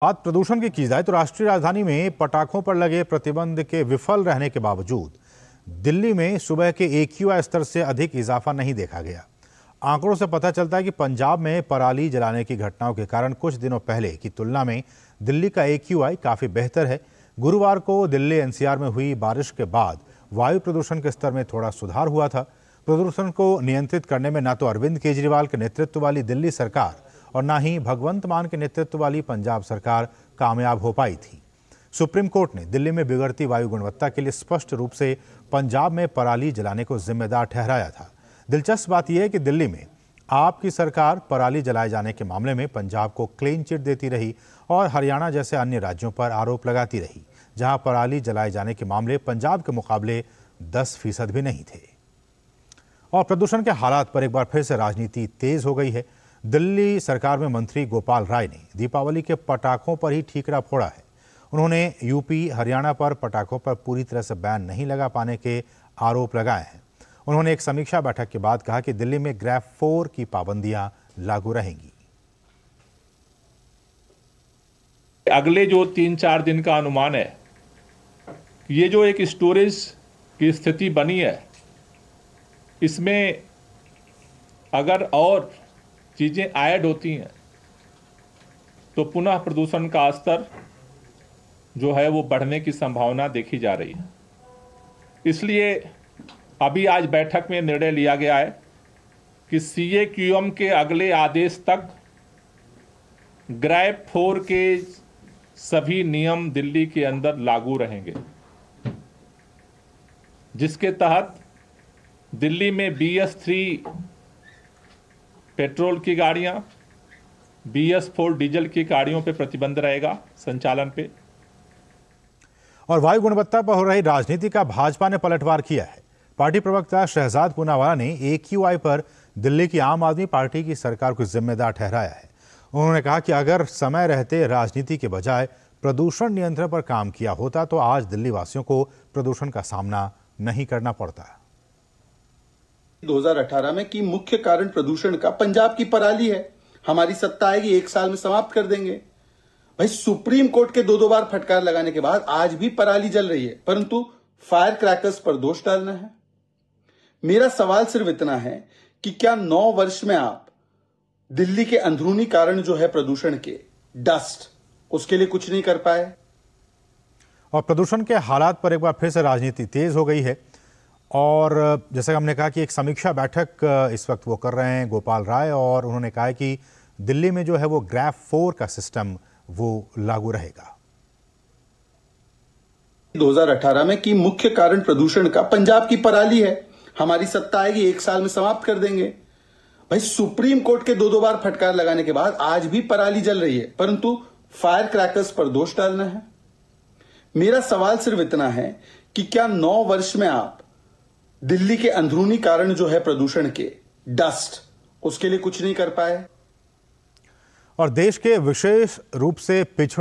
बात प्रदूषण की जाए तो राष्ट्रीय राजधानी में पटाखों पर लगे प्रतिबंध के विफल रहने के बावजूद दिल्ली में सुबह के AQI स्तर से अधिक इजाफा नहीं देखा गया। आंकड़ों से पता चलता है कि पंजाब में पराली जलाने की घटनाओं के कारण कुछ दिनों पहले की तुलना में दिल्ली का AQI काफी बेहतर है। गुरुवार को दिल्ली NCR में हुई बारिश के बाद वायु प्रदूषण के स्तर में थोड़ा सुधार हुआ था। प्रदूषण को नियंत्रित करने में न तो अरविंद केजरीवाल के नेतृत्व वाली दिल्ली सरकार और न ही भगवंत मान के नेतृत्व वाली पंजाब सरकार कामयाब हो पाई थी। सुप्रीम कोर्ट ने दिल्ली में बिगड़ती वायु गुणवत्ता के लिए स्पष्ट रूप से पंजाब में पराली जलाने को जिम्मेदार ठहराया था। दिलचस्प बात यह है कि दिल्ली में आपकी सरकार पराली जलाए जाने के मामले में पंजाब को क्लीन चिट देती रही और हरियाणा जैसे अन्य राज्यों पर आरोप लगाती रही, जहां पराली जलाए जाने के मामले पंजाब के मुकाबले 10% भी नहीं थे। और प्रदूषण के हालात पर एक बार फिर से राजनीति तेज हो गई है। दिल्ली सरकार में मंत्री गोपाल राय ने दीपावली के पटाखों पर ही ठीकरा फोड़ा है। उन्होंने यूपी हरियाणा पर पटाखों पर पूरी तरह से बैन नहीं लगा पाने के आरोप लगाए हैं। उन्होंने एक समीक्षा बैठक के बाद कहा कि दिल्ली में ग्रेफ 4 की पाबंदियां लागू रहेंगी। अगले जो 3-4 दिन का अनुमान है, ये जो एक स्टोरेज की स्थिति बनी है, इसमें अगर और चीजें ऐड होती हैं तो पुनः प्रदूषण का स्तर जो है वो बढ़ने की संभावना देखी जा रही है। इसलिए अभी आज बैठक में निर्णय लिया गया है कि CAQM के अगले आदेश तक ग्रेफ 4 के सभी नियम दिल्ली के अंदर लागू रहेंगे, जिसके तहत दिल्ली में BS3 पेट्रोल की गाड़ियां, BS4 डीजल की गाड़ियों पे प्रतिबंध रहेगा संचालन पे। और वायु गुणवत्ता पर हो रही राजनीति का भाजपा ने पलटवार किया है। पार्टी प्रवक्ता शहजाद पूनावाला ने AQI पर दिल्ली की आम आदमी पार्टी की सरकार को जिम्मेदार ठहराया है। उन्होंने कहा कि अगर समय रहते राजनीति के बजाय प्रदूषण नियंत्रण पर काम किया होता तो आज दिल्ली वासियों को प्रदूषण का सामना नहीं करना पड़ता। 2018 में कि मुख्य कारण प्रदूषण का पंजाब की पराली है। हमारी सत्ता आएगी 1 साल में समाप्त कर देंगे। भाई, सुप्रीम कोर्ट के 2 बार फटकार लगाने के बाद आज भी पराली जल रही है, परंतु फायर क्रैकर्स पर दोष डालना है। मेरा सवाल सिर्फ इतना है कि क्या 9 वर्ष में आप दिल्ली के अंदरूनी कारण जो है प्रदूषण के, डस्ट, उसके लिए कुछ नहीं कर पाए? और प्रदूषण के हालात पर एक बार फिर से राजनीति तेज हो गई है। और जैसे हमने कहा कि एक समीक्षा बैठक इस वक्त वो कर रहे हैं गोपाल राय, और उन्होंने कहा कि दिल्ली में जो है वो ग्रेफ 4 का सिस्टम वो लागू रहेगा। 2018 में कि मुख्य कारण प्रदूषण का पंजाब की पराली है। हमारी सत्ता आएगी 1 साल में समाप्त कर देंगे। भाई, सुप्रीम कोर्ट के 2 बार फटकार लगाने के बाद आज भी पराली जल रही है, परंतु फायर क्रैकर्स पर दोष डालना है। मेरा सवाल सिर्फ इतना है कि क्या 9 वर्ष में आप दिल्ली के अंदरूनी कारण जो है प्रदूषण के, डस्ट, उसके लिए कुछ नहीं कर पाए? और देश के विशेष रूप से पिछड़े